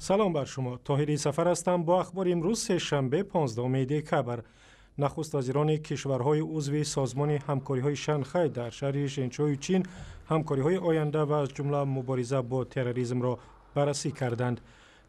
سلام بر شما. طاهری سفر هستم با اخبار امروز سه‌شنبه 15 دکبر. نخست وزیران کشورهای عضو سازمان همکاری‌های شانگهای در شهر ژنچوی چین همکاری‌های آینده و از جمله مبارزه با تروریسم را بررسی کردند.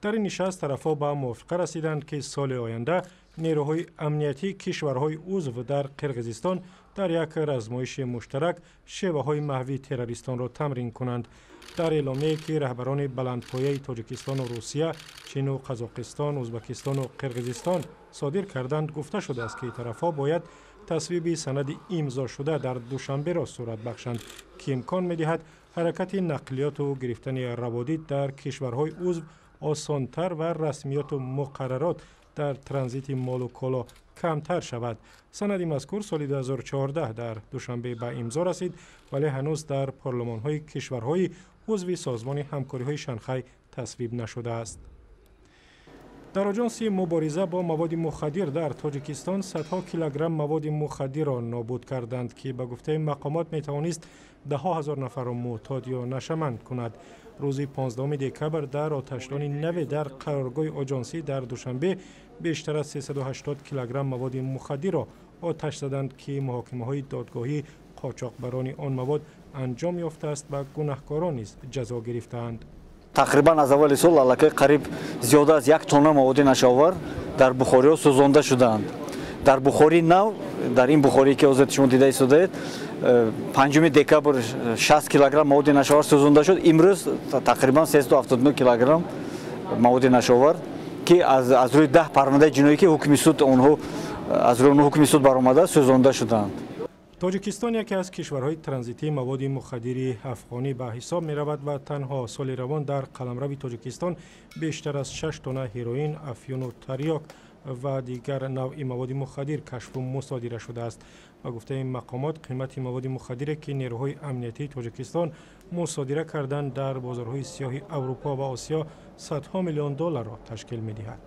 در این نشست طرف‌ها به موافقه رسیدند که سال آینده نیروهای امنیتی کشورهای عضو در قرقیزستان در یک آزمایش مشترک شیوه‌های محوی تروریستان را تمرین کنند. در اعلامیه‌ای که رهبران بلندپایه تاجیکستان و روسیه، چین و قزاقستان، ازبکستان و قرقیزستان صادر کردند گفته شده است که طرف‌ها باید تصویب سند امضا شده در دوشنبه را صورت بخشند که امکان می‌دهد حرکت نقلیات و گرفتن روابط در کشورهای عضو آسان‌تر و رسمیات و مقررات در ترانزیت مال و کالا کمتر شود. سند مذکور سال 2014 در دوشنبه به امضا رسید ولی هنوز در پارلمان‌های کشورهای عضو سازمان همکاری‌های شانگهای تصویب نشده است. در آژانس مبارزه با مواد مخدر در تاجیکستان صدها کیلوگرم مواد مخدر را نابود کردند که به گفته مقامات میتوانست ده‌ها هزار نفر را معتاد یا نشه‌مند کند. روز 15 دکبر در آتش‌دانی نو در قرارگاه آژانسی در دوشنبه بیشتر از 380 کیلوگرم مواد مخدر را آتش زدند که محاکمه‌های دادگاهی قاچاقبران آن مواد انجام یافته است و گناهکاران نیز جزا گرفتند. تقریبا از اول سال علاقه قریب زیاده از 1 تن مواد نشاور در بخاری سوزانده شدند. در بخاری نو، در این بخاری که حضرت شما دیده اید 5 دکبر 60 کیلوگرم مواد نشاور سوزانده شد. امروز تقریبا 379 کیلوگرم مواد نشاور که از روی 10 پرونده جنایی که حکم سود آنها از روی حکم سود برآمده سوزانده شدند. تاجیکستان یکی از کشورهای ترانزیتی مواد مخدر افغانی به حساب می رود و تنها سال روان در قلمرو تاجیکستان بیشتر از 6 تن هروئین، افیون و تریاک و دیگر نوع مواد مخدر کشف و مصادره شده است. با گفته این مقامات قیمت مواد مخدر که نیروهای امنیتی تاجیکستان مصادره کردند در بازارهای سیاه اروپا و آسیا صدها میلیون دلار را تشکیل می دهد.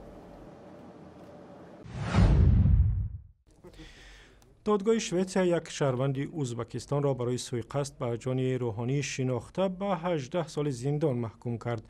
دادگاه شویتسیا یک شهروند ازبکستان را برای سوءقصد به جان روحانی شناخته به 18 سال زندان محکوم کرد.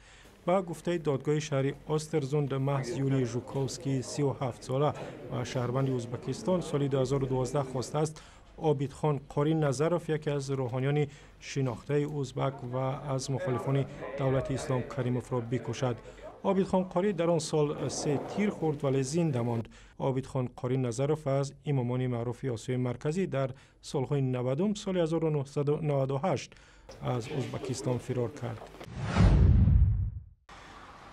با گفته دادگاه شهر آسترزوند محض یولی ژوکوفسکی 37 ساله و شهروند ازبکستان سال 2012 خواسته است عابدخان قاری نظروف یکی از روحانیان شناخته ازبک و از مخالفان دولت اسلام کریموف را بکشد. عابدخان قاری در آن سال 3 تیر خورد ولی زنده ماند. عابدخان قاری نظروف از امامان معروف آسیای مرکزی در سالهای 90 سال 1998 از ازبکستان فرار کرد.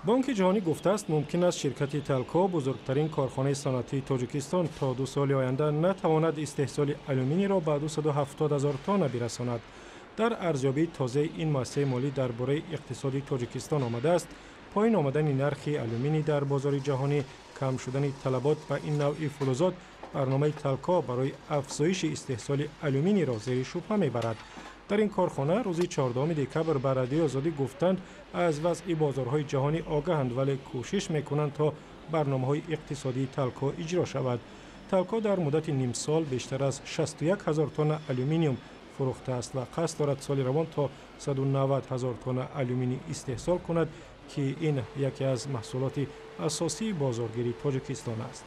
بانک جهانی گفته است ممکن است شرکت تلکو بزرگترین کارخانه صنعتی تاجیکستان تا 2 سال آینده نتواند استحصال آلومینی را به 270,000 تن برساند. در ارزیابی تازه این مؤسسه مالی درباره اقتصاد تاجیکستان آمده است پایین آمدن نرخ آلومینی در بازار جهانی، کم شدن طلبات به این نوع فلزات برنامه تلکو برای افزایش استحصال آلومینی را زیر شبهه میبرد. در این کارخانه روز 14 دکبر به رادیو آزادی گفتند از وضع بازارهای جهانی آگاهند ولی کوشش میکنند تا برنامه‌های اقتصادی تلکو اجرا شود. تلکو در مدت نیم سال بیشتر از 61,000 تن آلومینیوم فروخته است و قصد دارد سال روان تا 190,000 تن آلومینی استحصال کند که این یکی از محصولات اساسی بازارگیری تاجیکستان است.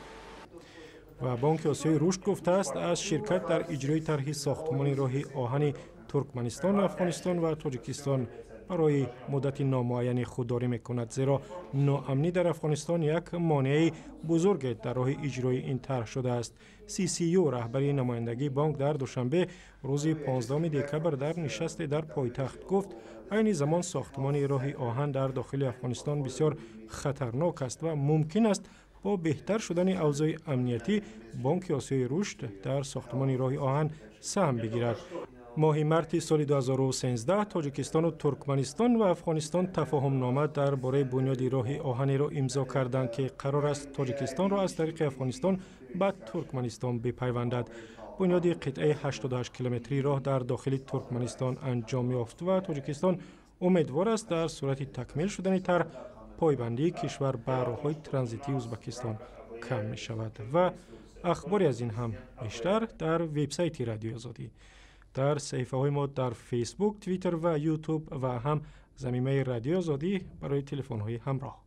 و بانک آسیای رشد گفته است از شرکت در اجرای طرح ساختمان راه آهن ترکمنستان، افغانستان و تاجیکستان برای مدت نامعین خودداری میکند زیرا ناامنی در افغانستان یک مانع بزرگ در راه اجرای این طرح شده است. CCU رهبری نمایندگی بانک در دوشنبه روز 15 دکبر در نشست در پایتخت گفت عین زمان ساختمان راه آهن در داخل افغانستان بسیار خطرناک است و ممکن است با بهتر شدن اوضاع امنیتی بانک آسیای رشد در ساختمان راه آهن سهم بگیرد. ماه مارس سال 2013 تاجیکستان و ترکمنستان و افغانستان تفاهم نامه درباره بنیاد راه آهنی را امضا کردند که قرار است تاجیکستان را از طریق افغانستان به ترکمنستان بپیوندد. بنیاد قطعه 88 کیلومتری راه در داخل ترکمنستان انجام یافت و تاجیکستان امیدوار است در صورت تکمیل شدن طرح پایبندی کشور به راه‌های ترانزیتی ازبکستان کم می شود. و اخباری از این هم بیشتر در وبسایت رادیو آزادی، در صفحه های ما در فیسبوک، توییتر و یوتیوب و هم زمینه رادیو آزادی برای تلفن های همراه.